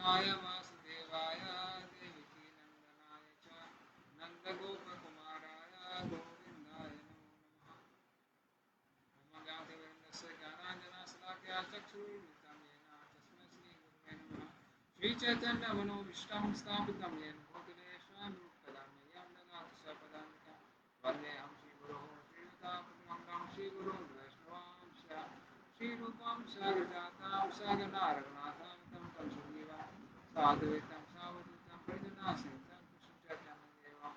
कृष्णाय वासुदेवाय देवकी नंदनाय च नन्दगोपकुमाराय गोविन्दाय नमो नमः। मम ज्ञातिवृन्दस्य ज्ञानाञ्जनशलाकया चक्षुरुन्मिलितं येन तस्मै श्रीगुरुवे नमः। श्रीचैतन्यमनोभीष्टं स्थापितं येन भूतले स्वयं रूपकदा मह्यं ददाति स्वपदान्तिकं वन्देऽहं श्रीगुरोः श्रीयुतापतिमङ्गलं श्रीगुरुं वैष्णवांश्च श्रीरूपं साग्रजातं सहगना रघुनाथं तं सजीवं साद्वैतं सावधूतं परिजनासहितं कृष्णचैतन्यदेवं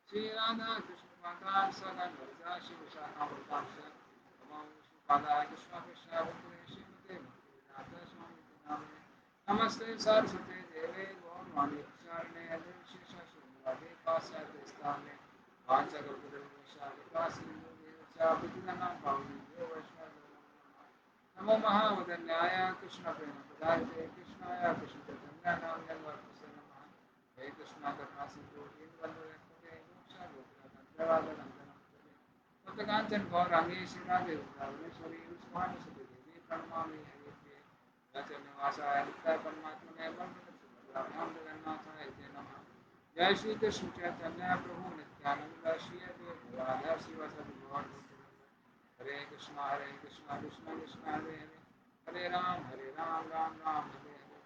श्रीराधाकृष्णपादां सगनललिता शिवशाखावतांश्च नमो विष्णुपादाय कृष्णपृष्ठावतरे श्रीमते भक्तिवेदान्तस्वामिते नामिने नमस्ते सरस्वते देवे गौरवाणी प्रचारिणे निर्विशेषशून्यवादी पाश्चात्यस्थाने वाञ्छाकल्पतरुभ्यश्च कृपासिन्धुभ्यश्च पतितानां पावनेभ्यो वैष्णवेभ्यो नमो महावदन्याय कृष्णप्रेमप्रदायते कृष्णाय कृष्णचैतन्यानाम्ने नमः। हे कृष्ण करुणा सिंधु दीनबन्धु जगत्पते मोक्षारोग्यकाञ्चन तप्तकाञ्चन गौराङ्गी श्रीराधे वृन्दावनेश्वरी विष्णुवानुसुते देवी प्रणमामि हरिप्रिये रचनिवासाय नित्याय परमात्मने वन्दे जगन्नाथाय ते नमः। जय श्री कृष्ण चैतन्य प्रभु नित्यानंद श्री अद्वैत गदाधर श्रीवासादि गौर हरे कृष्णा कृष्णा कृष्णा हरे हरे हरे राम राम राम हरे हरे।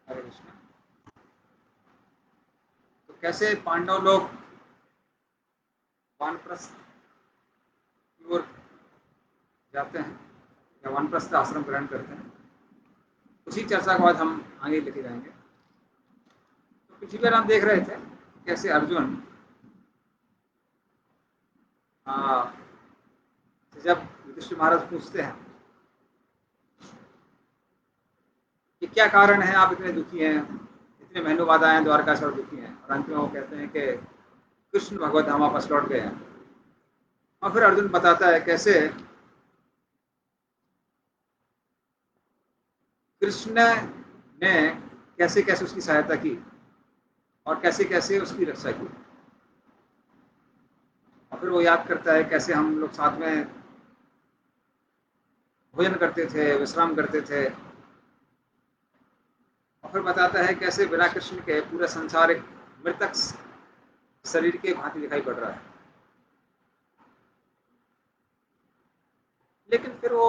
हरे कृष्णा। तो कैसे पांडव लोग वानप्रस्थ की ओर जाते हैं या वानप्रस्थ आश्रम ग्रहण करते हैं, उसी चर्चा के बाद हम आगे लेके जाएंगे। तो पिछली बार हम देख रहे थे कैसे अर्जुन जब युधिष्ठिर महाराज पूछते हैं कि क्या कारण है आप इतने दुखी हैं, इतने महीनों बाद आए हैं द्वारका से और दुखी हैं, और अंत में वो कहते हैं कि कृष्ण भगवत धाम वापस लौट गए हैं। और फिर अर्जुन बताता है कैसे कृष्ण ने कैसे कैसे उसकी सहायता की और कैसे कैसे उसकी रक्षा की। और फिर वो याद करता है कैसे हम लोग साथ में भोजन करते थे, विश्राम करते थे। और फिर बताता है कैसे बिना कृष्ण के पूरा संसार एक मृतक शरीर के भांति दिखाई पड़ रहा है। लेकिन फिर वो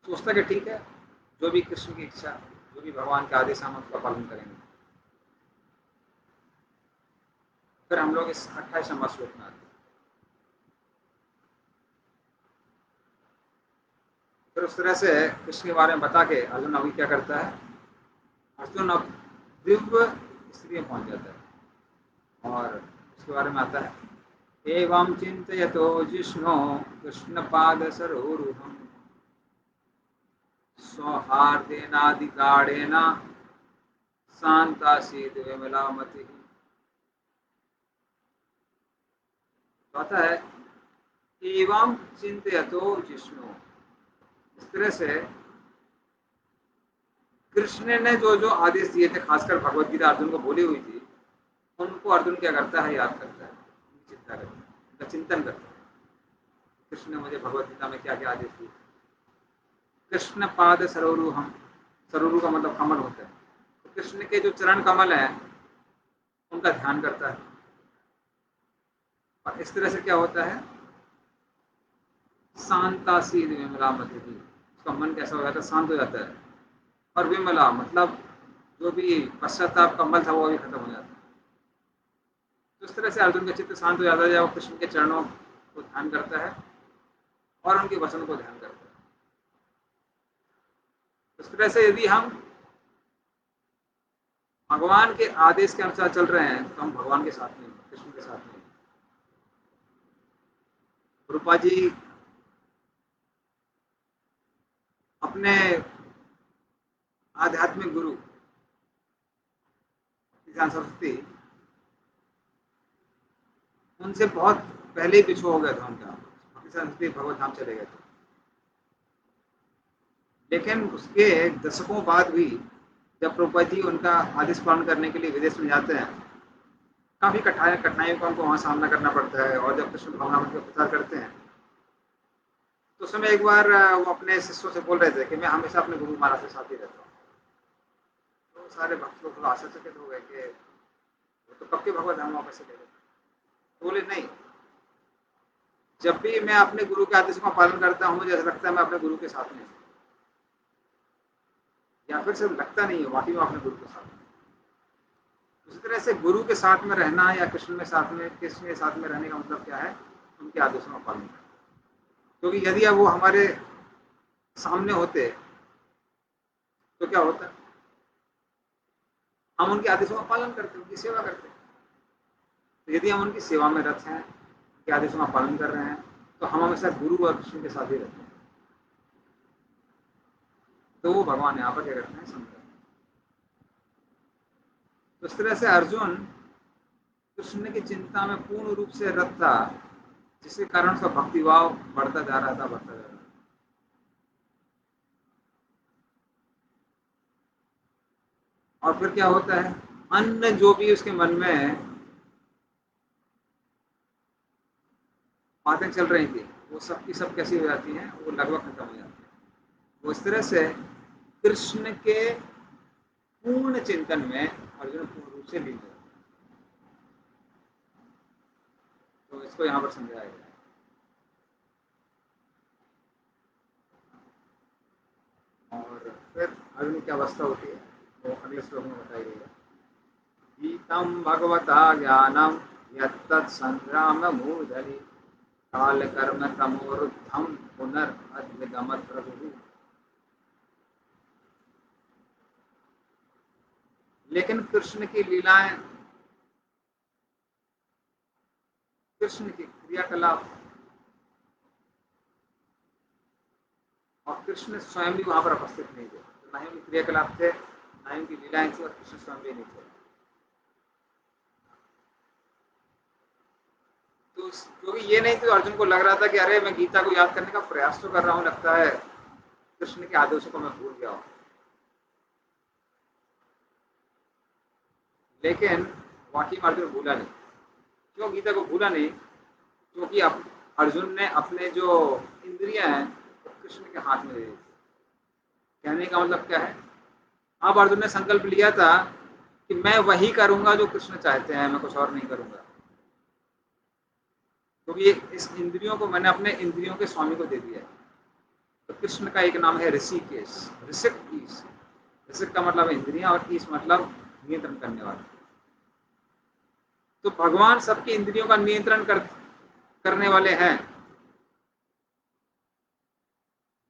सोचता कि ठीक है, जो भी कृष्ण की इच्छा, जो भी भगवान के आदेश हम उसका पालन करेंगे। फिर हम लोग इस 28वां श्लोक में आते हैं। फिर उस तरह से कृष्ण के बारे में बता के अर्जुन अभी क्या करता है, अर्जुन अब दिव्य स्थिति में पहुंच जाता है और उसके बारे में आता है एवं चिंतयतो जिष्णो कृष्णपाद सरोरुहम् सौहार्देनाधिकारेण शांतासीत विमला मतिः। आता है एवं चिंतयतो जिष्णु, इस तरह से कृष्ण ने जो जो आदेश दिए थे, खासकर भगवत गीता अर्जुन को बोली हुई थी, उनको अर्जुन क्या करता है, याद करता है, चिंता करता है, उनका चिंतन करता है। कृष्ण ने मुझे भगवत गीता में क्या क्या आदेश दिए। कृष्ण पाद सरोरुहम्, सरोरु का मतलब कमल होता है, तो कृष्ण के जो चरण कमल है उनका ध्यान करता है। और इस तरह से क्या होता है, शांतासीन विमला मतिः, उसका मन कैसा हो जाता है, शांत हो जाता है। और विमला मतलब जो भी पश्चाताप का मल था वो भी खत्म हो जाता है। तो इस तरह से अर्जुन का चित्त शांत हो जाता है जब वो कृष्ण के चरणों को ध्यान करता है और उनके वचन को ध्यान करता है। इस तरह से यदि हम भगवान के आदेश के अनुसार चल रहे हैं तो हम भगवान के साथ में, कृष्ण के साथ में। रूपा जी अपने आध्यात्मिक गुरु सरस्वती, उनसे बहुत पहले ही पिछुआ हो गया था उनका, सरस्वती भगवत धाम चले गए थे। लेकिन उसके दशकों बाद भी जब प्रभुपाद जी उनका आदेश पालन करने के लिए विदेश में जाते हैं, काफ़ी कठिनाइयों का उनको वहाँ सामना करना पड़ता है। और जब कृष्ण भावनामृत का प्रचार करते हैं तो उस समय एक बार वो अपने शिष्यों से बोल रहे थे कि मैं हमेशा अपने गुरु महाराज के साथ ही रहता हूँ। तो सारे भक्त लोग थोड़ा आश्चर्यचकित हो गए कि वो तो कब के भगवत धाम वापस से ले गए। तो बोले नहीं, जब भी मैं अपने गुरु के आदेशों का पालन करता हूँ मुझे ऐसा लगता है मैं अपने गुरु के साथ में हूँ, या फिर सिर्फ लगता नहीं है, वाकई में अपने गुरु के साथ में। उसी तरह से गुरु के साथ में रहना या कृष्ण के साथ में रहने का मतलब क्या है? उनके आदेशों का पालन करना। क्योंकि यदि अब वो हमारे सामने होते तो क्या होता? हम उनके आदेशों का पालन करते, उनकी सेवा करते। तो यदि हम उनकी सेवा में रत हैं, उनके आदेशों का पालन कर रहे हैं, तो हम हमेशा गुरु और कृष्ण के साथ ही रहते हैं। तो वो भगवान यहाँ पर क्या करते हैं? समझाते हैं। तो इस तरह से अर्जुन कृष्ण की चिंता में पूर्ण रूप से रत था, जिसके कारण उसका भक्तिभाव बढ़ता जा रहा था। और फिर क्या होता है? अन्य जो भी उसके मन में बातें चल रही थी वो सब की सब कैसी हो जाती हैं? वो लगभग खत्म हो जाती है। वो इस तरह से कृष्ण के पूर्ण चिंतन में अर्जुन पूर्ण रूप से लीन हो। तो इसको यहाँ पर समझाया गया। और फिर अर्जुन की अवस्था होती है वो अगले श्लोक में बताई गई है। गीतम भगवता ज्ञानम यत्तत् संग्राम मूर्धनि काल कर्म तमोरुद्धम पुनर्अद्विगमत् प्रभु। लेकिन कृष्ण की लीलाएं, कृष्ण की क्रियाकलाप और कृष्ण स्वयं भी वहां पर उपस्थित नहीं थे। तो ना ही उनके क्रियाकलाप थे, ना ही उनकी लीलाएं थी, और कृष्ण स्वयं भी नहीं थे। तो क्योंकि ये नहीं तो अर्जुन को लग रहा था कि अरे मैं गीता को याद करने का प्रयास तो कर रहा हूँ, लगता है कृष्ण के आदेशों को मैं भूल गया हूँ। लेकिन वाकई में अर्जुन भूला नहीं। क्यों गीता को भूला नहीं? क्योंकि अर्जुन ने अपने जो इंद्रियां हैं वो कृष्ण के हाथ में दे दी। कहने का मतलब क्या है? अब अर्जुन ने संकल्प लिया था कि मैं वही करूंगा जो कृष्ण चाहते हैं, मैं कुछ और नहीं करूंगा। क्योंकि इस इंद्रियों को मैंने अपने इंद्रियों के स्वामी को दे दिया है। तो कृष्ण का एक नाम है ऋषिकेश, ऋषिक ईश। ऋषिक का मतलब है इंद्रियां और ईश मतलब नियंत्रण करने वाला। तो भगवान सबकी इंद्रियों का नियंत्रण करने वाले हैं,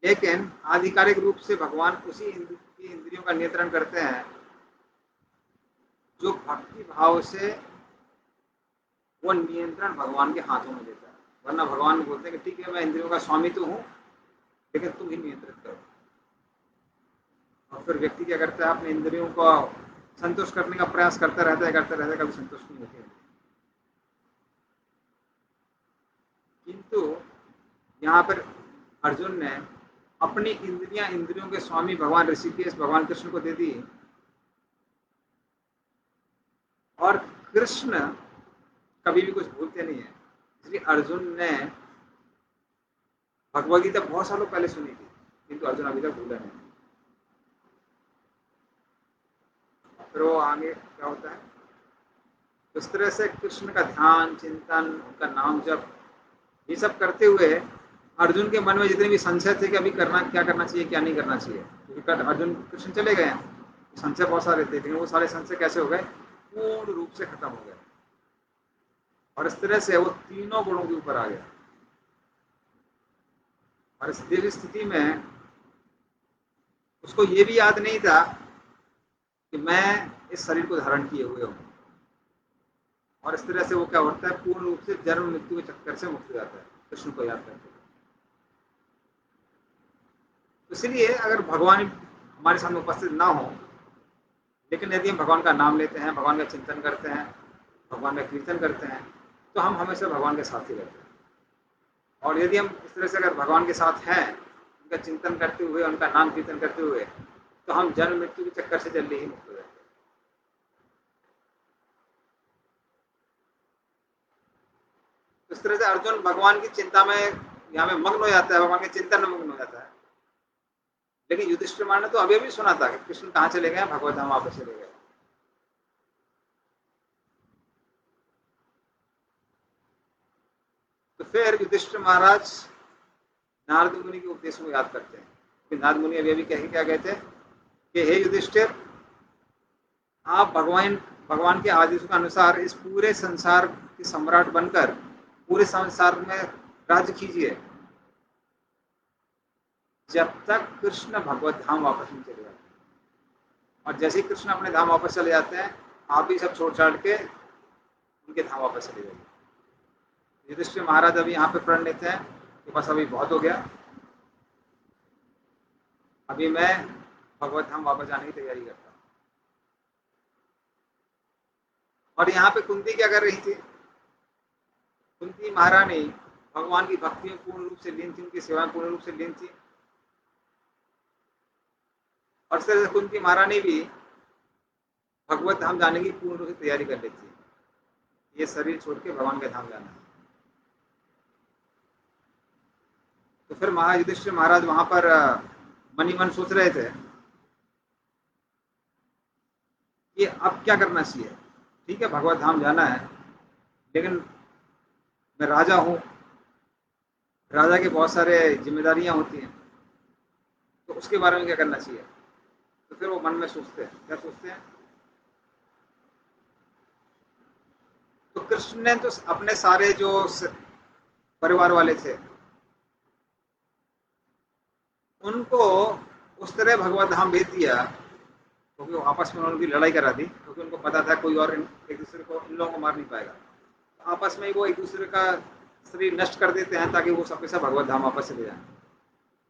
लेकिन आधिकारिक रूप से भगवान उसी इंद्रियों का नियंत्रण करते हैं जो भक्ति भाव से वो नियंत्रण भगवान के हाथों में देता है। वरना भगवान बोलते हैं कि ठीक है मैं इंद्रियों का स्वामी तो हूँ, लेकिन तुम ही नियंत्रित करो। और फिर व्यक्ति क्या करता है? अपने इंद्रियों को संतुष्ट करने का प्रयास करता रहता है, कभी संतुष्ट नहीं होते। किंतु यहाँ पर अर्जुन ने अपनी इंद्रियों के स्वामी भगवान ऋषिकेश, भगवान कृष्ण को दे दी। और कृष्ण कभी भी कुछ भूलते नहीं है। इसलिए अर्जुन ने भगवद गीता बहुत सालों पहले सुनी थी, किंतु अर्जुन अभी तक भूला नहीं। फिर वो आगे क्या होता है? इस तरह से कृष्ण का ध्यान, चिंतन, उनका नाम जप, ये सब करते हुए अर्जुन के मन में जितने भी संशय थे कि अभी क्या करना चाहिए, क्या नहीं करना चाहिए, क्योंकि अर्जुन कृष्ण चले गए हैं, संशय बहुत सारे थे, लेकिन वो सारे संशय कैसे हो गए? पूर्ण रूप से खत्म हो गए। और इस तरह से वो तीनों गुणों के ऊपर आ गया। और इस दिव्य स्थिति में उसको ये भी याद नहीं था कि मैं इस शरीर को धारण किए हुए हूँ। और इस तरह से वो क्या होता है? पूर्ण रूप से जन्म मृत्यु के चक्कर से मुक्त हो जाता है कृष्ण को याद करके। इसलिए अगर भगवान हमारे सामने उपस्थित ना हो, लेकिन यदि हम भगवान का नाम लेते हैं, भगवान का चिंतन करते हैं, भगवान का कीर्तन करते हैं, तो हम हमेशा भगवान के साथ ही रहते हैं। और यदि हम इस तरह से अगर भगवान के साथ हैं, उनका चिंतन करते हुए, उनका नाम कीर्तन करते हुए, तो हम जन्म मृत्यु के चक्कर से जल्दी ही मुक्त हो जाते हैं। इस तरह से अर्जुन भगवान की चिंता में यहाँ में मग्न हो जाता है, भगवान के चिंतन में मग्न हो जाता है। लेकिन युधिष्ठिर महाराज ने तो अभी अभी सुना था कि कृष्ण कहाँ चले गए, भगवत धाम वापस चले गए। तो फिर युधिष्ठिर महाराज नारद मुनि के उपदेश को याद करते हैं। कि नारद मुनि अभी अभी कह क्या कहते हैं कि हे युधिष्ठिर, आप भगवान भगवान के आदेशों के अनुसार इस पूरे संसार के सम्राट बनकर पूरे संसार में राज्य कीजिए, जब तक कृष्ण भगवत धाम वापस नहीं चले जाते। और जैसे ही कृष्ण अपने धाम वापस चले जाते हैं, आप भी सब छोड़ छाड़ के उनके धाम वापस चले जाइए। युधिष्ठिर महाराज अभी यहाँ पे प्रण लेते हैं कि बस अभी बहुत हो गया, अभी मैं भगवत धाम वापस जाने की तैयारी करता हूँ। और यहाँ पे कुंती क्या कर रही थी? कुंती महारानी भगवान की भक्ति में पूर्ण रूप से लीन थी, उनकी सेवा में पूर्ण रूप से लीन थी। और इस तरह से कुंती महारानी भी भगवत धाम जाने की पूर्ण रूप से तैयारी कर लेती है। ये शरीर छोड़ के भगवान के धाम जाना है। तो फिर युधिष्ठिर महाराज वहां पर मन ही मन सोच रहे थे कि अब क्या करना चाहिए। ठीक है, भगवत धाम जाना है, लेकिन मैं राजा हूं, राजा के बहुत सारे जिम्मेदारियां होती हैं, तो उसके बारे में क्या करना चाहिए। तो फिर वो मन में सोचते हैं, क्या सोचते हैं, तो कृष्ण ने तो अपने सारे जो परिवार वाले थे उनको उस तरह भगवत धाम भेज दिया, क्योंकि वो आपस में उनकी लड़ाई करा दी, क्योंकि उनको पता था कोई और एक दूसरे को, इन लोगों को मार नहीं पाएगा। तो आपस में ही वो एक दूसरे का शरीर नष्ट कर देते हैं ताकि वो सब भगवत धाम वापस चले जाए।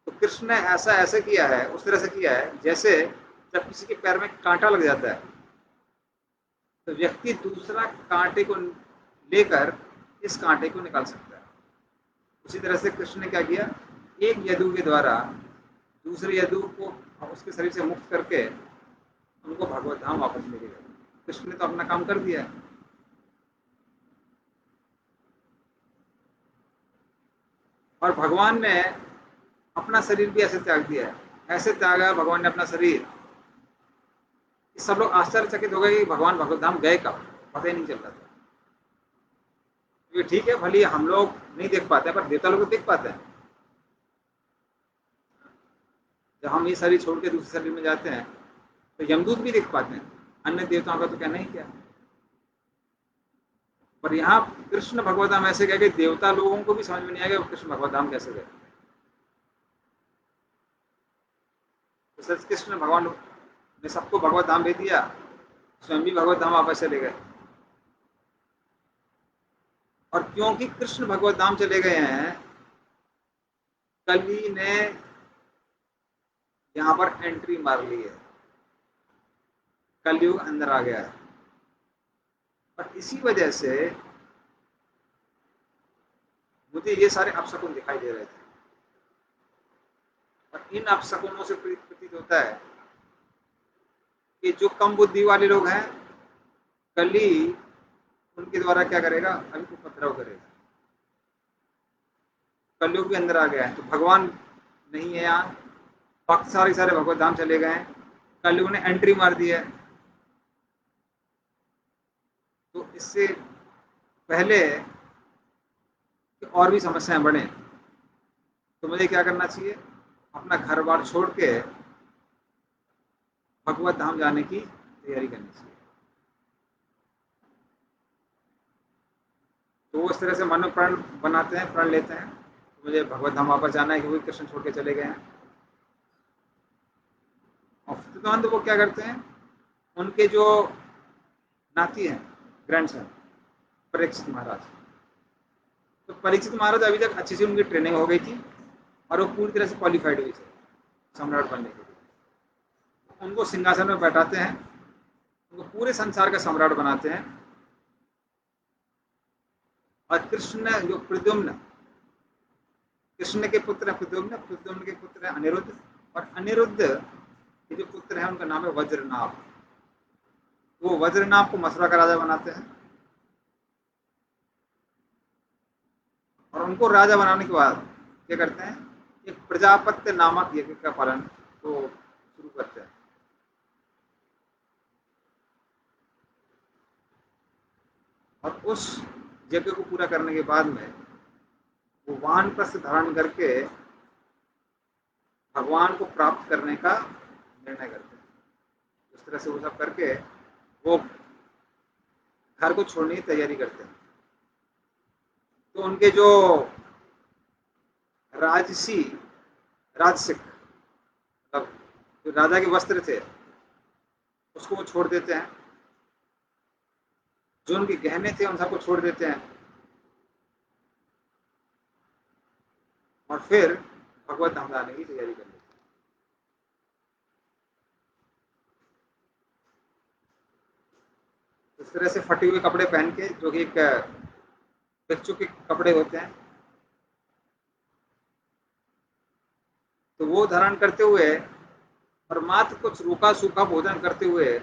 तो कृष्ण ने ऐसा ऐसे किया है, उस तरह से किया है जैसे जब किसी के पैर में कांटा लग जाता है तो व्यक्ति दूसरा कांटे को लेकर इस कांटे को निकाल सकता है। उसी तरह से कृष्ण ने क्या किया, एक यदु के द्वारा दूसरे यदु को उसके शरीर से मुक्त करके उनको भगवत धाम वापस लेके गए। कृष्ण ने तो अपना काम कर दिया। और भगवान ने अपना शरीर भी ऐसे त्याग दिया है, ऐसे त्यागा भगवान ने अपना शरीर, सब लोग आश्चर्यचकित हो गए कि भगवान भगवत धाम गए कब, पता ही नहीं चल रहा था। ये ठीक है, भले हम लोग नहीं देख पाते पर देवता लोग देख पाते हैं। जब हम ये शरीर छोड़ के दूसरे शरीर में जाते हैं तो यमदूत भी देख पाते हैं, अन्य देवताओं का तो कहना ही क्या। पर यहाँ कृष्ण भगवत धाम ऐसे गए कि देवता लोगों को भी समझ में नहीं आएगा कृष्ण भगवत धाम कैसे गए। तो कृष्ण भगवान ने सबको भगवत धाम भेज दिया, स्वयं भी भगवत धाम वापस चले गए। और क्योंकि कृष्ण भगवत धाम चले गए हैं, कली ने यहां पर एंट्री मार ली है, कलयुग अंदर आ गया है। और इसी वजह से मुझे ये सारे अपशकुन दिखाई दे रहे थे। और इन अपशकुनों से प्रतीत होता है कि जो कम बुद्धि वाले लोग हैं, कली उनके द्वारा क्या करेगा, अभी उपद्रव करेगा। कलयुग भी अंदर आ गया है तो भगवान नहीं है यहाँ, भक्त सारे सारे भगवत धाम चले गए हैं, कलयुग ने एंट्री मार दी है। तो इससे पहले कि और भी समस्याएं बढ़े तो मुझे क्या करना चाहिए, अपना घर बार छोड़ के भगवत धाम जाने की तैयारी करनी चाहिए। तो वो इस तरह से मन में प्रण बनाते हैं, प्रण लेते हैं, तो मुझे भगवत धाम वापस जाना है क्योंकि कृष्ण छोड़ के चले गए हैं। और तुरंत वो क्या करते हैं, उनके जो नाती हैं, ग्रैंडसन परीक्षित महाराज, तो परीक्षित महाराज अभी तक अच्छी से उनकी ट्रेनिंग हो गई थी और वो पूरी तरह से क्वालिफाइड हुई थे सम्राट बनने के लिए। उनको सिंहासन में बैठाते हैं, उनको पूरे संसार का सम्राट बनाते हैं। और कृष्ण जो प्रद्युम्न, कृष्ण के पुत्र है प्रद्युम्न, प्रद्युम्न के पुत्र है अनिरुद्ध, और अनिरुद्ध के जो पुत्र है उनका नाम है वज्रनाभ। वो वज्रनाभ को मथुरा का राजा बनाते हैं। और उनको राजा बनाने के बाद क्या करते हैं, एक प्रजापत्य नामक यज्ञ का पालन को शुरू करते हैं। और उस यज्ञ को पूरा करने के बाद में वो वानप्रस्थ धारण करके भगवान को प्राप्त करने का निर्णय करते हैं। इस तरह से वो सब करके वो घर को छोड़ने की तैयारी करते हैं। तो उनके जो राजसी राजसिक मतलब जो राजा के वस्त्र थे उसको वो छोड़ देते हैं, जो उनके गहने थे उन सबको छोड़ देते हैं, और फिर भगवत धाम लाने की तैयारी कर लेते हैं। इस तरह से फटे हुए कपड़े पहन के, जो कि एक बच्चों के कपड़े होते हैं, तो वो धारण करते हुए और मात्र कुछ रूखा सूखा भोजन करते हुए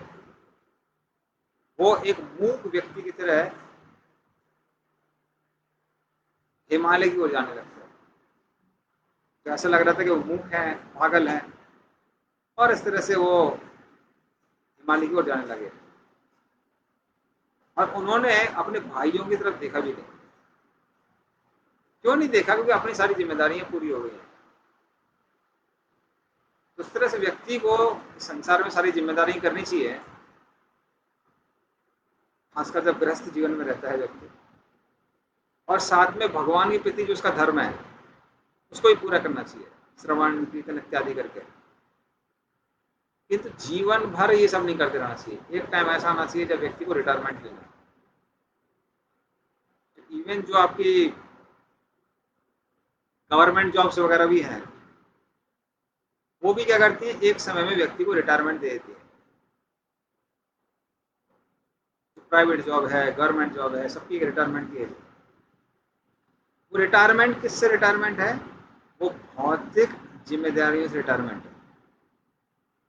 वो एक मूक व्यक्ति की तरह हिमालय की ओर जाने लगता है। तो ऐसा लग रहा था कि वो मूक है, पागल है, और इस तरह से वो हिमालय की ओर जाने लगे। और उन्होंने अपने भाइयों की तरफ देखा भी नहीं। क्यों नहीं देखा? क्योंकि अपनी सारी जिम्मेदारियां पूरी हो गई हैं। तो इस तरह से व्यक्ति को संसार में सारी जिम्मेदारियां करनी चाहिए, खासकर जब गृहस्थ जीवन में रहता है व्यक्ति, और साथ में भगवान के प्रति जो उसका धर्म है उसको भी पूरा करना चाहिए, श्रवण कीर्तन इत्यादि करके। किंतु जीवन भर ये सब नहीं करते रहना चाहिए। एक टाइम ऐसा आना चाहिए जब व्यक्ति को रिटायरमेंट लेना। इवन जो आपकी गवर्नमेंट जॉब्स वगैरह भी हैं, वो भी क्या करती है, एक समय में व्यक्ति को रिटायरमेंट दे देती है। प्राइवेट जॉब है, गवर्नमेंट जॉब है, सबकी रिटायरमेंट की है। वो रिटायरमेंट किससे रिटायरमेंट है? वो भौतिक जिम्मेदारियों से रिटायरमेंट है।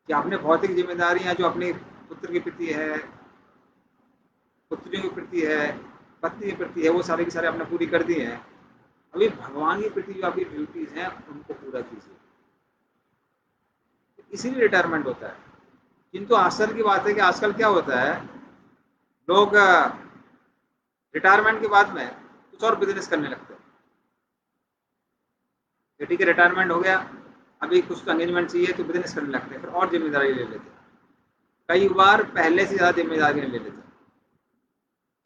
कि आपने भौतिक जिम्मेदारियां जो अपने पुत्र के प्रति है, पुत्रियों के प्रति है, पत्नी के प्रति है, वो सारे की सारे आपने पूरी कर दी हैं। अभी भगवान के प्रति जो आपकी ड्यूटीज हैं उनको पूरा कीजिए, इसीलिए रिटायरमेंट होता है। किंतु आजकल की बात है कि आजकल क्या होता है, लोग रिटायरमेंट के बाद में कुछ और बिजनेस करने लगते हैं। बेटी के रिटायरमेंट हो गया, अभी कुछ तो एंगेजमेंट चाहिए, तो बिजनेस करने लगते हैं, फिर और जिम्मेदारी ले लेते हैं, कई बार पहले से ज्यादा जिम्मेदारी ले लेते हैं।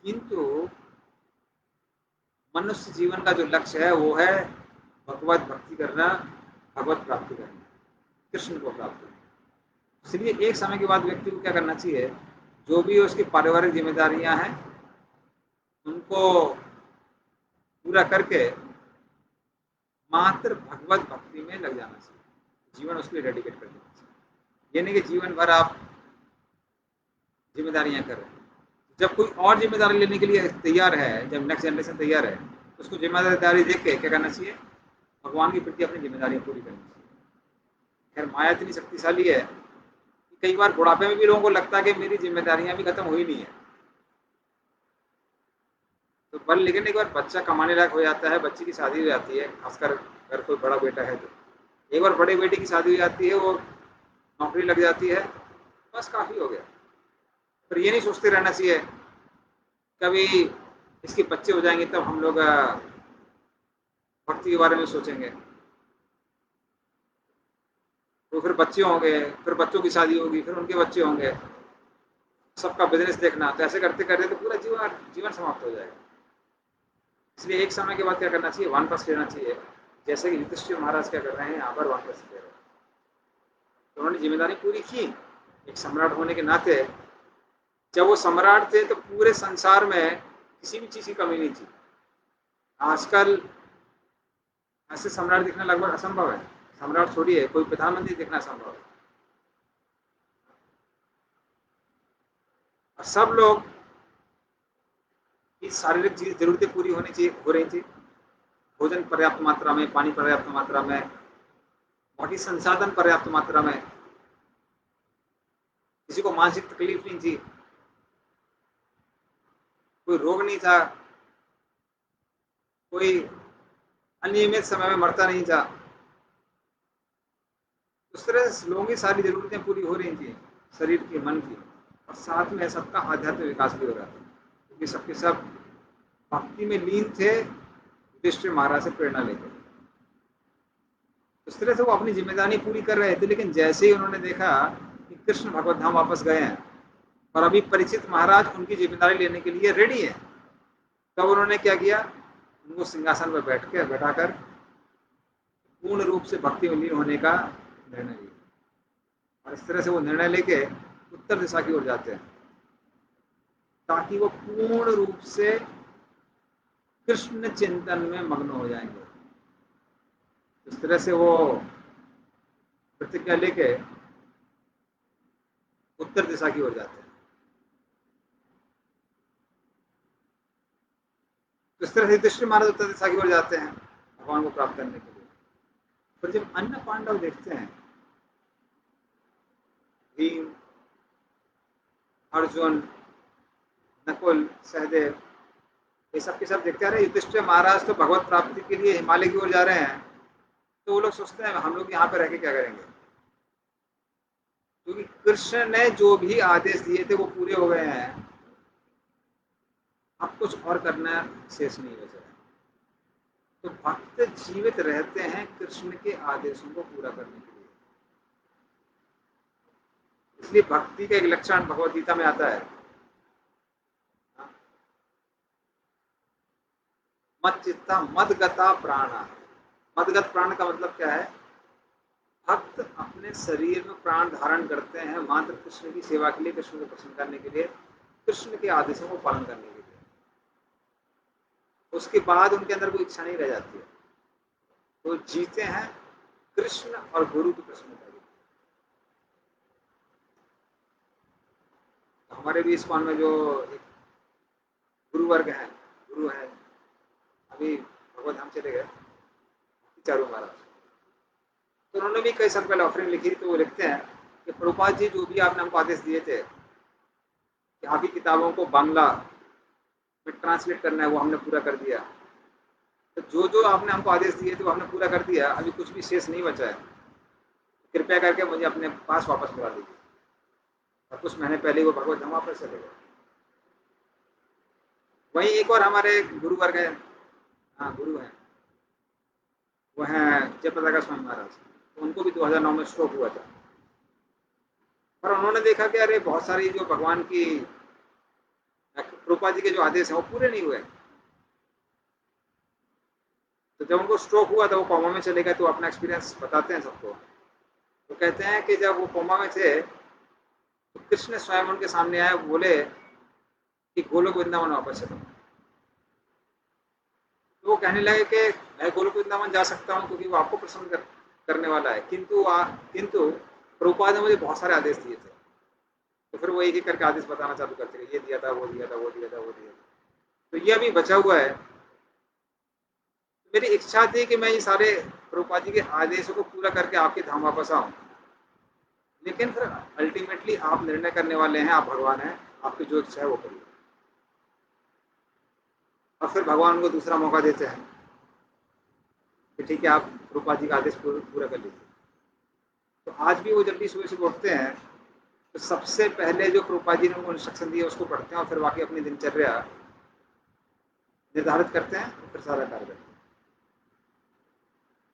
किंतु मनुष्य जीवन का जो लक्ष्य है वो है भगवत भक्ति करना, भगवत प्राप्ति करना, कृष्ण को प्राप्त करना। इसलिए एक समय के बाद व्यक्ति को क्या करना चाहिए, जो भी उसकी पारिवारिक जिम्मेदारियां हैं उनको पूरा करके मात्र भगवत भक्ति में लग जाना चाहिए, जीवन उसके लिए डेडिकेट कर देना चाहिए। ये नहीं कि जीवन भर आप जिम्मेदारियां कर रहे हैं। जब कोई और जिम्मेदारी लेने के लिए तैयार है, जब नेक्स्ट जनरेशन तैयार है, तो उसको जिम्मेदारी देख के क्या करना चाहिए, भगवान के प्रति अपनी जिम्मेदारियां पूरी करनी चाहिए। खैर माया इतनी शक्तिशाली है कि कई बार बुढ़ापे में भी लोगों को लगता है कि मेरी जिम्मेदारियां भी खत्म हुई नहीं है। तो पर लेकिन एक बार बच्चा कमाने लायक हो जाता है, बच्चे की शादी हो जाती है, खासकर अगर कोई बड़ा बेटा है तो, एक बार बड़े बेटे की शादी हो जाती है, वो नौकरी लग जाती है, बस काफी हो गया। पर ये नहीं सोचते रहना चाहिए कभी इसके बच्चे हो जाएंगे तब हम लोग भक्ति के बारे में सोचेंगे। तो फिर बच्चे होंगे, फिर बच्चों की शादी होगी, फिर उनके बच्चे होंगे, सबका बिजनेस देखना, तो ऐसे करते करते तो पूरा जीवन जीवन समाप्त हो जाएगा। इसलिए एक समय के बाद क्या करना चाहिए, वानप्रस्थ लेना चाहिए। जैसे कि युधिष्ठिर महाराज क्या कर रहे हैं, यहाँ पर वानप्रस्थ ले रहे हैं। तो उन्होंने जिम्मेदारी पूरी की एक सम्राट होने के नाते। जब वो सम्राट थे तो पूरे संसार में किसी भी चीज की कमी नहीं थी। आजकल ऐसे सम्राट दिखना लगभग असंभव है। सम्राट छोड़िए, कोई प्रधानमंत्री दिखना असंभव है। और सब लोग की शारीरिक जरूरतें पूरी होनी चाहिए, हो रही थी। भोजन पर्याप्त मात्रा में, पानी पर्याप्त मात्रा में, बाकी संसाधन पर्याप्त मात्रा में, किसी को मानसिक तकलीफ नहीं थी, कोई रोग नहीं था, कोई अनियमित समय में मरता नहीं था। उस तरह से लोगों की सारी जरूरतें पूरी हो रही थी, शरीर की, मन की, और साथ में सबका आध्यात्मिक विकास भी हो रहा था, क्योंकि सबके सब भक्ति में लीन थे, युधिष्ठिर महाराज से प्रेरणा लेकर। उस तरह से वो अपनी जिम्मेदारी पूरी कर रहे थे, लेकिन जैसे ही उन्होंने देखा कि कृष्ण भगवत धाम वापस गए हैं और अभी परीक्षित महाराज उनकी जिम्मेदारी लेने के लिए रेडी है, तब उन्होंने क्या किया, उनको सिंहासन पर बैठाकर पूर्ण रूप से भक्ति में लीन होने का निर्णय लिया। और इस तरह से वो निर्णय लेके उत्तर दिशा की ओर जाते हैं, ताकि वो पूर्ण रूप से कृष्ण चिंतन में मग्न हो जाएंगे। इस तरह से वो प्रतिज्ञा लेके उत्तर दिशा की ओर जाते हैं। तो इस तरह से युधिष्ठिर महाराज उत्तर दिशा की ओर जाते हैं भगवान को प्राप्त करने के लिए। पर जब अन्य पांडव देखते हैं, भीम, अर्जुन, नकुल, सहदेव, ये सब के सब देखते रहे युधिष्ठिर महाराज तो भगवत प्राप्ति के लिए हिमालय की ओर जा रहे हैं, तो वो लोग सोचते हैं हम लोग यहाँ पे रह के क्या करेंगे, क्योंकि कृष्ण ने जो भी आदेश दिए थे वो पूरे हो गए हैं, अब कुछ और करना शेष नहीं बचा है। तो भक्त जीवित रहते हैं कृष्ण के आदेशों को पूरा करने के लिए। इसलिए भक्ति का एक लक्षण भगवद गीता में आता है, मत चित्ता मदगता प्राणा। मदगत प्राण का मतलब क्या है, भक्त अपने शरीर में प्राण धारण करते हैं मात्र कृष्ण की सेवा के लिए, कृष्ण को प्रसन्न करने के लिए, कृष्ण के आदेशों को पालन करने के लिए। उसके बाद उनके अंदर कोई इच्छा नहीं रह जाती है, वो जीते हैं कृष्ण और गुरु की प्रसन्नता के लिए। हमारे भी इस्कॉन में जो एक गुरु वर्ग है, गुरु है, अभी भगवत धाम चले गए चारू महाराज, तो उन्होंने भी कई साल पहले ऑफरिंग लिखी, तो वो लिखते हैं कि प्रभुपाद जी जो भी आपने हमको आदेश दिए थे कि आप ही किताबों को बांग्ला में ट्रांसलेट करना है, वो हमने पूरा कर दिया। तो जो जो आपने हमको आदेश दिए थे वो हमने पूरा कर दिया, अभी कुछ भी शेष नहीं बचा है, कृपया करके मुझे अपने पास वापस बुला लीजिए। और कुछ महीने पहले वो भगवत धाम वापस चले गए। वहीं एक और हमारे गुरु वर्ग है, हाँ गुरु हैं, वो हैं जयप्रकाश स्वामी महाराज, तो उनको भी 2009 में स्ट्रोक हुआ था। पर उन्होंने देखा कि अरे बहुत सारी जो भगवान की प्रभुपाद जी के जो आदेश हैं वो पूरे नहीं हुए। तो जब उनको स्ट्रोक हुआ था, वो कोमा में चले गए, तो अपना एक्सपीरियंस बताते हैं सबको। तो कहते हैं कि जब वो कोमा में थे तो कृष्ण स्वयं उनके सामने आए, बोले कि गोलोक वृंदावन वापस चलो। तो वो कहने लगे कि मैं गोलोक वृंदावन जा सकता हूँ क्योंकि वो आपको प्रसन्न करने वाला है, किंतु प्रभुपाद ने मुझे बहुत सारे आदेश दिए थे। तो फिर वो एक एक करके आदेश बताना चालू करते गए, ये दिया था, वो दिया था, वो दिया था, वो दिया था। तो ये अभी बचा हुआ है। मेरी इच्छा थी कि मैं ये सारे प्रभुपाद जी के आदेशों को पूरा करके आपके धाम वापस आऊं, लेकिन फिर अल्टीमेटली आप निर्णय करने वाले हैं, आप भगवान हैं, आपकी जो इच्छा है वो करिए। और फिर भगवान को दूसरा मौका देते हैं कि ठीक है, आप प्रभुपाद जी का आदेश पूरा कर लीजिए। तो आज भी वो जल्दी सुबह सुबह उठते हैं, तो सबसे पहले जो प्रभुपाद जी ने उनको इंस्ट्रक्शन दिए उसको पढ़ते हैं, और फिर बाकी अपनी दिनचर्या निर्धारित करते हैं, और फिर सारा कार्य करते हैं।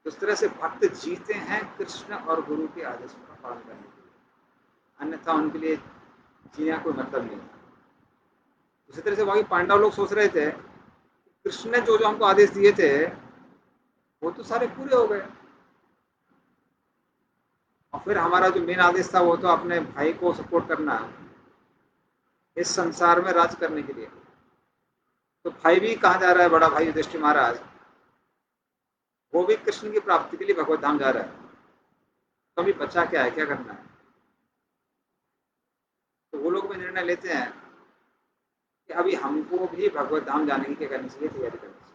तो इस तरह से भक्त जीते हैं कृष्ण और गुरु के आदेशों का पालन करने के लिए, अन्यथा उनके लिए जीना कोई मतलब नहीं है। उसी तरह से बाकी पांडव लोग सोच रहे थे कृष्ण ने जो जो हमको आदेश दिए थे वो तो सारे पूरे हो गए, और फिर हमारा जो मेन आदेश था वो तो अपने भाई को सपोर्ट करना, इस संसार में राज करने के लिए। तो भाई भी कहाँ जा रहा है, बड़ा भाई युधिष्ठिर महाराज, वो भी कृष्ण की प्राप्ति के लिए भगवत धाम जा रहा है। तो अभी बचा क्या है, क्या करना है। तो वो लोग भी निर्णय लेते हैं कि अभी हमको भी भगवत धाम जाने की क्या करनी चाहिए, तैयारी करनी चाहिए।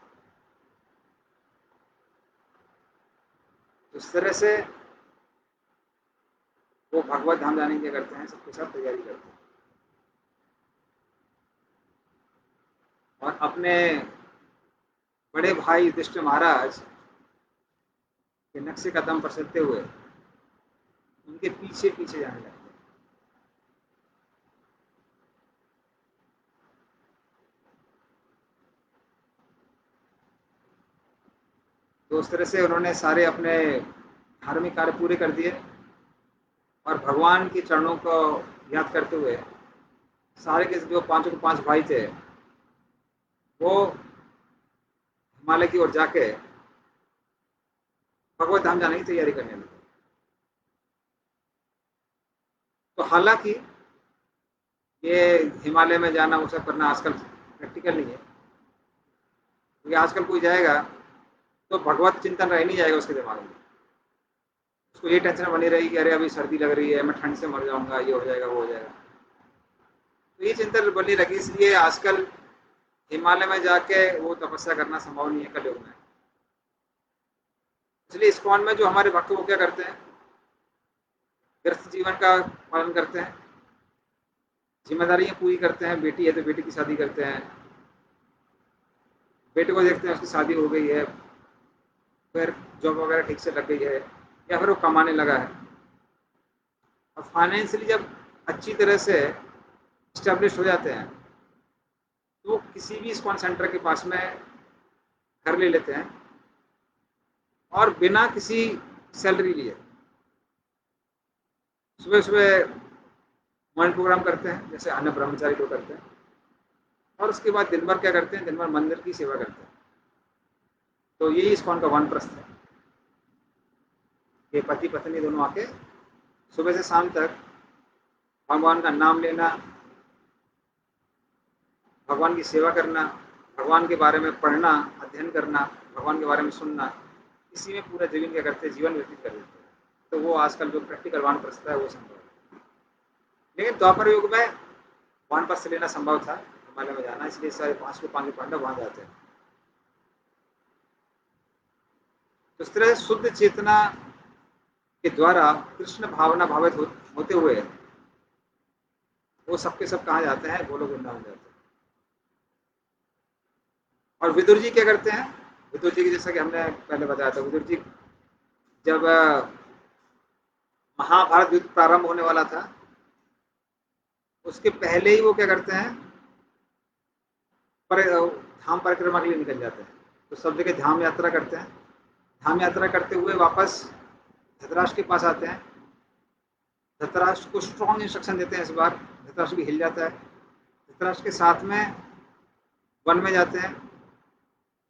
इस तरह से वो भगवत धाम जाने की क्या करते हैं, सबके साथ तैयारी करते हैं, और अपने बड़े भाई युधिष्ठिर महाराज के नक्शे कदम पर चलते हुए उनके पीछे पीछे जाने लगते हैं। तो उस तरह से उन्होंने सारे अपने धार्मिक कार्य पूरे कर दिए और भगवान के चरणों को याद करते हुए सारे के जो पांचों के पांच भाई थे वो हिमालय की ओर जाके भगवत धाम जाने की तैयारी करने लगे। तो हालांकि ये हिमालय में जाना वो सब करना आजकल प्रैक्टिकल नहीं है, क्योंकि आजकल कोई जाएगा तो भगवत चिंतन रह नहीं जाएगा उसके दिमाग में। उसको ये टेंशन बनी रहेगी कि अरे अभी सर्दी लग रही है, मैं ठंड से मर जाऊंगा, ये हो जाएगा वो हो जाएगा। तो ये चिंता बनी रखी, इसलिए आजकल हिमालय में जाके वो तपस्या करना संभव नहीं है कलयुग में। इसलिए इस्कॉन में जो हमारे भक्त वो क्या करते हैं, गृहस्थ जीवन का पालन करते हैं, जिम्मेदारियां पूरी करते हैं। बेटी है तो बेटी की शादी करते हैं, बेटे को देखते हैं उसकी शादी हो गई है, फिर जॉब वगैरह ठीक से लग गई है या फिर वो कमाने लगा है, और फाइनेंशियली जब अच्छी तरह से स्टेब्लिश हो जाते हैं तो वो किसी भी इस्कॉन सेंटर के पास में घर ले लेते हैं और बिना किसी सैलरी लिए सुबह सुबह मॉर्निंग प्रोग्राम करते हैं जैसे अन्य ब्रह्मचारी लोग करते हैं, और उसके बाद दिन भर क्या करते हैं, दिन भर मंदिर की सेवा करते हैं। तो यही इस्कॉन का वानप्रस्थ है कि पति पत्नी दोनों आके सुबह से शाम तक भगवान का नाम लेना, भगवान की सेवा करना, भगवान के बारे में पढ़ना, अध्ययन करना, भगवान के बारे में सुनना, इसी में पूरा जीवन क्या करते हैं, जीवन व्यतीत कर देते हैं। तो वो आजकल जो प्रैक्टिकल वानप्रस्थ है वो संभव है। लेकिन द्वापर युग में वानप्रस्थ लेना संभव था, हिमालय में जाना, इसलिए सारे पांच के पांच पांडव वहां जाते हैं। तो इस तरह शुद्ध चेतना के द्वारा कृष्ण भावना भावित होते हुए वो सबके सब कहाँ जाते हैं, गोलोक वृंदावन जाते हैं। और विदुर जी क्या करते हैं, विदुर जी की जैसा कि हमने पहले बताया था, विदुर जी जब महाभारत युद्ध प्रारंभ होने वाला था उसके पहले ही वो क्या करते हैं, धाम परिक्रमा के लिए निकल जाते हैं। तो सब जगह धाम यात्रा करते हैं, धाम यात्रा करते हुए वापस धृतराष्ट्र के पास आते हैं। धृतराष्ट्र को स्ट्रॉन्ग इंस्ट्रक्शन देते हैं, इस बार धृतराष्ट्र भी हिल जाता है। धृतराष्ट्र के साथ में वन में जाते हैं,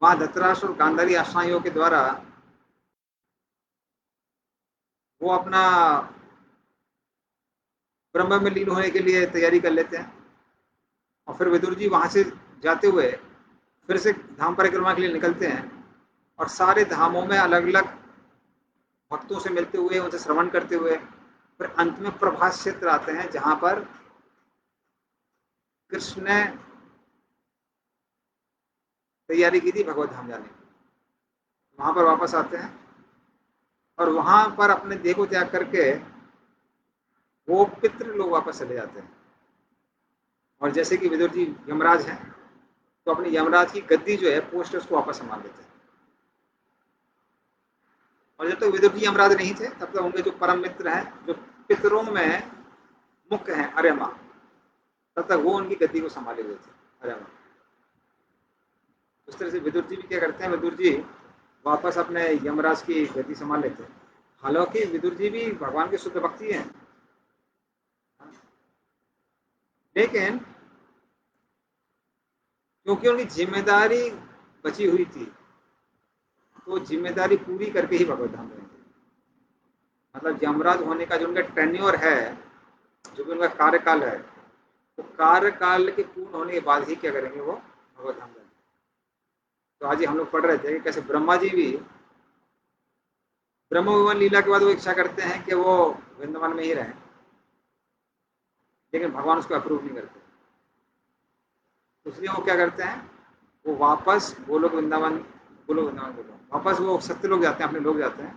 वहां धृतराष्ट्र और गांधारी आश्रमियों के द्वारा वो अपना ब्रह्म में लीन होने के लिए तैयारी कर लेते हैं। और फिर विदुर जी वहां से जाते हुए फिर से धाम परिक्रमा के लिए निकलते हैं और सारे धामों में अलग अलग भक्तों से मिलते हुए, उनसे श्रवण करते हुए फिर अंत में प्रभास क्षेत्र आते हैं जहां पर कृष्ण ने तैयारी की थी भगवत धाम जाने की। वहां पर वापस आते हैं और वहां पर अपने देह को त्याग करके वो पितृ लोग वापस चले जाते हैं। और जैसे कि विदुर जी यमराज हैं तो अपनी यमराज की गद्दी जो है, पोस्ट, उसको वापस संभाल लेते हैं। और जब तक विदुर जी यमराज नहीं थे तब तक उनके जो परम मित्र हैं, जो पितरों में मुख्य हैं, अर्यमा, तब तक वो उनकी गद्दी को संभाले हुए थे, अर्यमा। उस तरह से विदुर जी भी क्या करते हैं, विदुर जी वापस अपने यमराज की गद्दी संभाल लेते हैं। हालांकि विदुर जी भी भगवान के शुद्ध भक्ति हैं, लेकिन क्योंकि उनकी जिम्मेदारी बची हुई थी तो जिम्मेदारी पूरी करके ही भगवत धाम जाएंगे। मतलब यमराज होने का जो उनका टेन्योर है, जो भी उनका कार्यकाल है, तो कार्यकाल के पूर्ण होने के बाद ही क्या करेंगे, वो भगवत धाम जाएंगे। तो आज ही हम लोग पढ़ रहे थे कि कैसे ब्रह्मा जी भी ब्रह्म विमान लीला के बाद वो इच्छा करते हैं कि वो वृंदावन में ही रहें, लेकिन भगवान उसको अप्रूव नहीं करते। इसलिए वो क्या करते हैं, वो वापस गोलोक वृंदावन, गोलोक वृंदावन बोलो, वापस वो सत्य लोग जाते हैं, अपने लोग जाते हैं।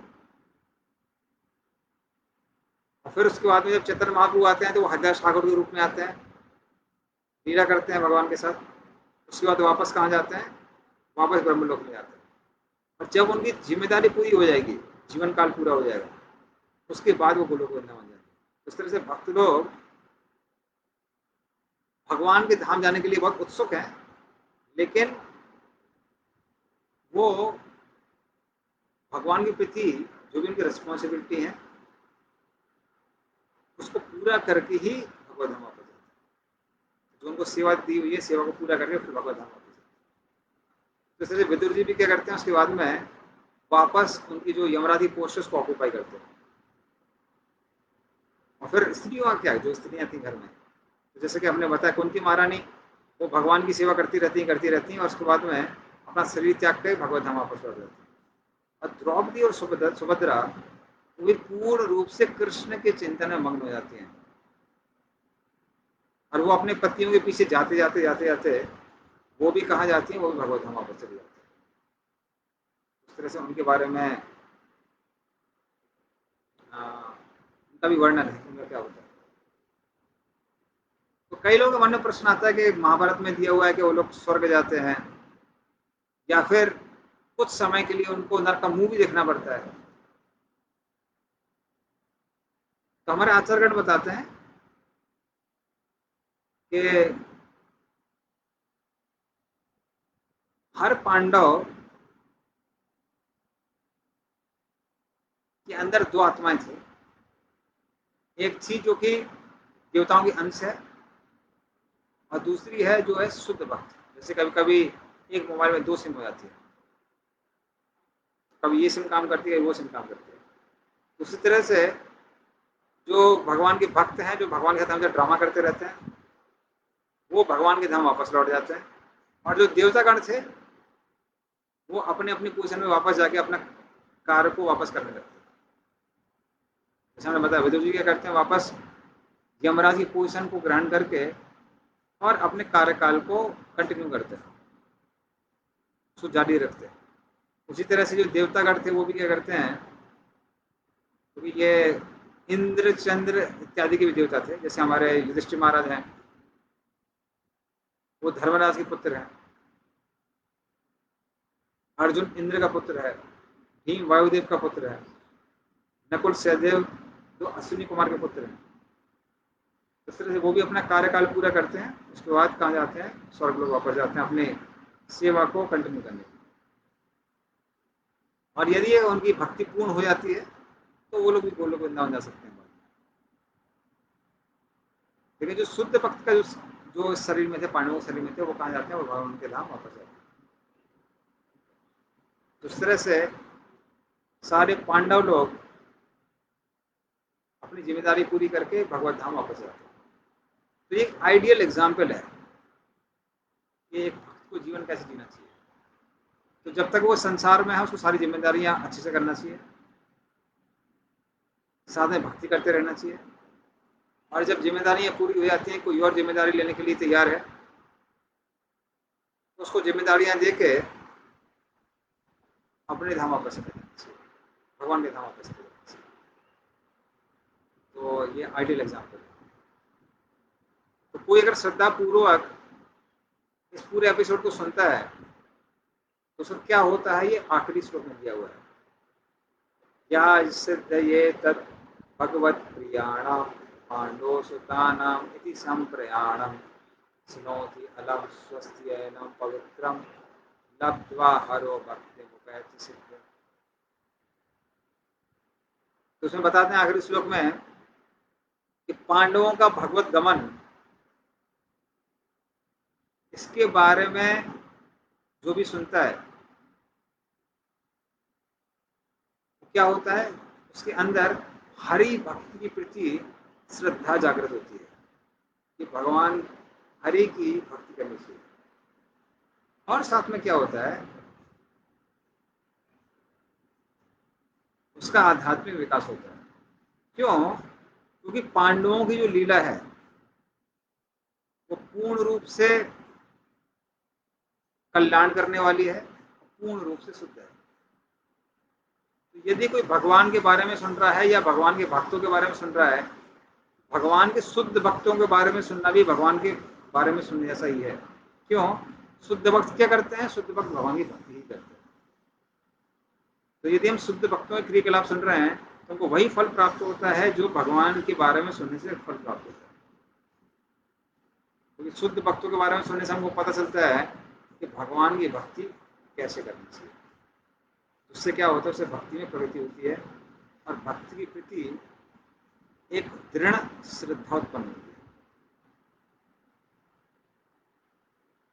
और फिर उसके बाद में जब चैतन्य महाप्रभु आते हैं तो वो हरिदास ठाकुर के रूप में आते हैं, लीला करते हैं भगवान के साथ। उसके बाद वापस कहाँ जाते हैं, वापस ब्रह्मलोक में जाते हैं। और जब उनकी जिम्मेदारी पूरी हो जाएगी जीवन काल पूरा हो जाएगा, उसके बाद वो गोलोक वृंदावन जाएंगे। इस तरह से भक्त लोग भगवान के धाम जाने के लिए बहुत उत्सुक हैं, लेकिन वो भगवान के प्रति जो भी उनकी रिस्पॉन्सिबिलिटी है उसको पूरा करके ही भगवत धाम वापस जाते हैं। जो उनको सेवा दी हुई है, सेवा को पूरा करके फिर भगवत धाम वापस जाते हैं। जैसे विदुर जी भी क्या करते हैं, उसके बाद में वापस उनकी जो यमराधि पोस्ट उसको ऑक्यूपाई करते हैं। और फिर स्त्रियों का क्या है, जो स्त्रियां थी घर में, तो जैसे कि हमने बताया कुंती महारानी वो भगवान की सेवा करती रहती हैं और उसके बाद में अपना शरीर त्याग कर भगवत धाम वापस लौट जाती है। और द्रौपदी और सुभद्रा वे पूर्ण रूप से कृष्ण के चिंतन में मग्न हो जाती हैं और वो अपने पतियों के पीछे जाते जाते वो भी कहाँ जाती हैं, वो भी भगवत धाम वापस चले जाते हैं। उस तरह से उनके बारे में उनका भी वर्णन है, उनका क्या होता है। तो कई लोगों के मन में प्रश्न आता है कि महाभारत में दिया हुआ है कि वो लोग स्वर्ग जाते हैं या फिर कुछ समय के लिए उनको नरक का मुंह भी देखना पड़ता है। तो हमारे आचार्यगण बताते हैं कि हर पांडव के अंदर दो आत्माएं थी। एक थी जो कि देवताओं की अंश है और दूसरी है जो है शुद्ध भक्त। जैसे कभी कभी एक मोबाइल में दो सिम हो जाती है, कभी ये सिम काम करती है, वो सिम काम करती है। उसी तरह से जो भगवान के भक्त हैं, जो भगवान के साथ हमेशा ड्रामा करते रहते हैं, वो भगवान के धाम वापस लौट जाते हैं। और जो देवतागण थे वो अपने अपनी पोजीशन में वापस जाके अपना कार्य को वापस करने लगते हैं। जैसे हमने बताया विदुर जी क्या करते हैं, वापस यमराज की पोजीशन को ग्रहण करके और अपने कार्यकाल को कंटिन्यू करते हैं, उसको जारी रखते हैं। उसी तरह से जो देवतागण थे वो भी क्या करते हैं, क्योंकि तो ये इंद्र चंद्र इत्यादि के भी देवता थे। जैसे हमारे युधिष्ठिर महाराज हैं, वो धर्मराज के पुत्र हैं। अर्जुन इंद्र का पुत्र है, भीम वायुदेव का पुत्र है, नकुल सहदेव जो अश्विनी कुमार के पुत्र हैं। इस तरह से वो भी अपना कार्यकाल पूरा करते हैं, उसके बाद कहाँ जाते हैं, स्वर्ग लोग वापस जाते हैं अपने सेवा को कंटिन्यू करने के लिए। और यदि उनकी भक्ति पूर्ण हो जाती है तो वो लोग भी गोलोक वृंदावन जा सकते हैं। लेकिन जो शुद्ध भक्त का जो शरीर में थे, पांडवों शरीर में थे, वो कहाँ जाते हैं, वो भगवान के धाम वापस जाते हैं। तो इस तरह से सारे पांडव लोग अपनी जिम्मेदारी पूरी करके भगवत धाम वापस जाते हैं। तो एक आइडियल एग्जाम्पल है कि एक भक्त को जीवन कैसे जीना चाहिए। तो जब तक वो संसार में है उसको सारी जिम्मेदारियां अच्छे से करना चाहिए, साथ में भक्ति करते रहना चाहिए। और जब जिम्मेदारियां पूरी हो जाती हैं, कोई और जिम्मेदारी लेने के लिए तैयार है तो उसको जिम्मेदारियां देके अपने धाम वापस चले जाना चाहिए, भगवान के धाम वापस चले जाना चाहिए। तो ये आइडियल एग्जाम्पल है। तो कोई अगर श्रद्धा पूर्वक इस पूरे एपिसोड को सुनता है तो उसको क्या होता है, ये आखिरी श्लोक में दिया हुआ है, या सिद्धये तत् भगवत प्रियाणाम पांडव सुतानाम इति संप्रयाणम सुनोति अलम स्वस्त्यैनम पवित्रम लब्ध्वा हरो भक्ति मुपैति सिद्ध। तो उसमें बताते हैं आखिरी श्लोक में कि पांडवों का भगवत गमन, इसके बारे में जो भी सुनता है क्या होता है, उसके अंदर हरि भक्ति के प्रति श्रद्धा जागृत होती है कि भगवान हरि की भक्ति करनी चाहिए। और साथ में क्या होता है, उसका आध्यात्मिक विकास होता है। क्यों? क्योंकि पांडवों की जो लीला है वो पूर्ण रूप से कल्याण करने वाली है, पूर्ण रूप से शुद्ध है। तो यदि कोई भगवान के बारे में सुन रहा है या भगवान के भक्तों के बारे में सुन रहा है, भगवान के शुद्ध भक्तों के बारे में सुनना भी भगवान के बारे में सुनने जैसा ही है। क्यों? शुद्ध भक्त क्या करते हैं, शुद्ध भक्त भगवान की भक्ति ही करते हैं। तो यदि हम शुद्ध भक्तों के क्रियाकलाप सुन रहे हैं तो हमको वही फल प्राप्त होता है जो भगवान के बारे में सुनने से फल प्राप्त होता है। क्योंकि शुद्ध भक्तों के बारे में सुनने से हमको पता चलता है कि भगवान की भक्ति कैसे करनी चाहिए। उससे क्या होता है, उससे भक्ति में प्रवृत्ति होती है और भक्ति की प्रति एक दृढ़ श्रद्धा उत्पन्न होती है।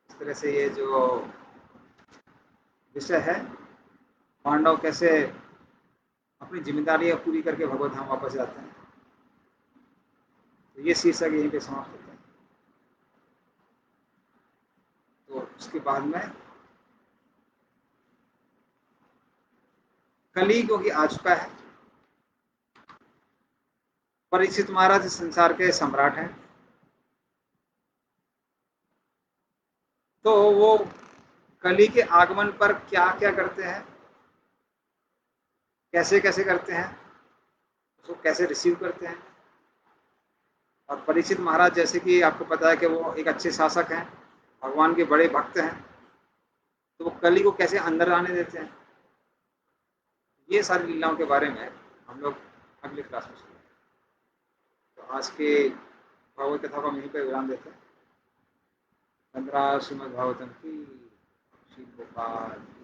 इस तरह से ये जो विषय है, पांडव कैसे अपनी जिम्मेदारियां पूरी करके भगवत धाम वापस जाते हैं, तो ये शीर्षक यहीं पे समाप्त होता है। तो उसके बाद में कली क्योंकि आ चुका है, परीक्षित महाराज संसार के सम्राट हैं, तो वो कली के आगमन पर क्या क्या करते हैं, कैसे कैसे करते हैं, उसको कैसे रिसीव करते हैं। और परीक्षित महाराज जैसे कि आपको पता है कि वो एक अच्छे शासक हैं, भगवान के बड़े भक्त हैं, तो वो कली को कैसे अंदर आने देते हैं, ये सारी लीलाओं के बारे में हम लोग अगले क्लास में सुनेंगे। तो आज के भागवत कथा को हम यहीं पर विराम देते हैं। 15 श्रीमद् भागवतम की श्री गोपाल।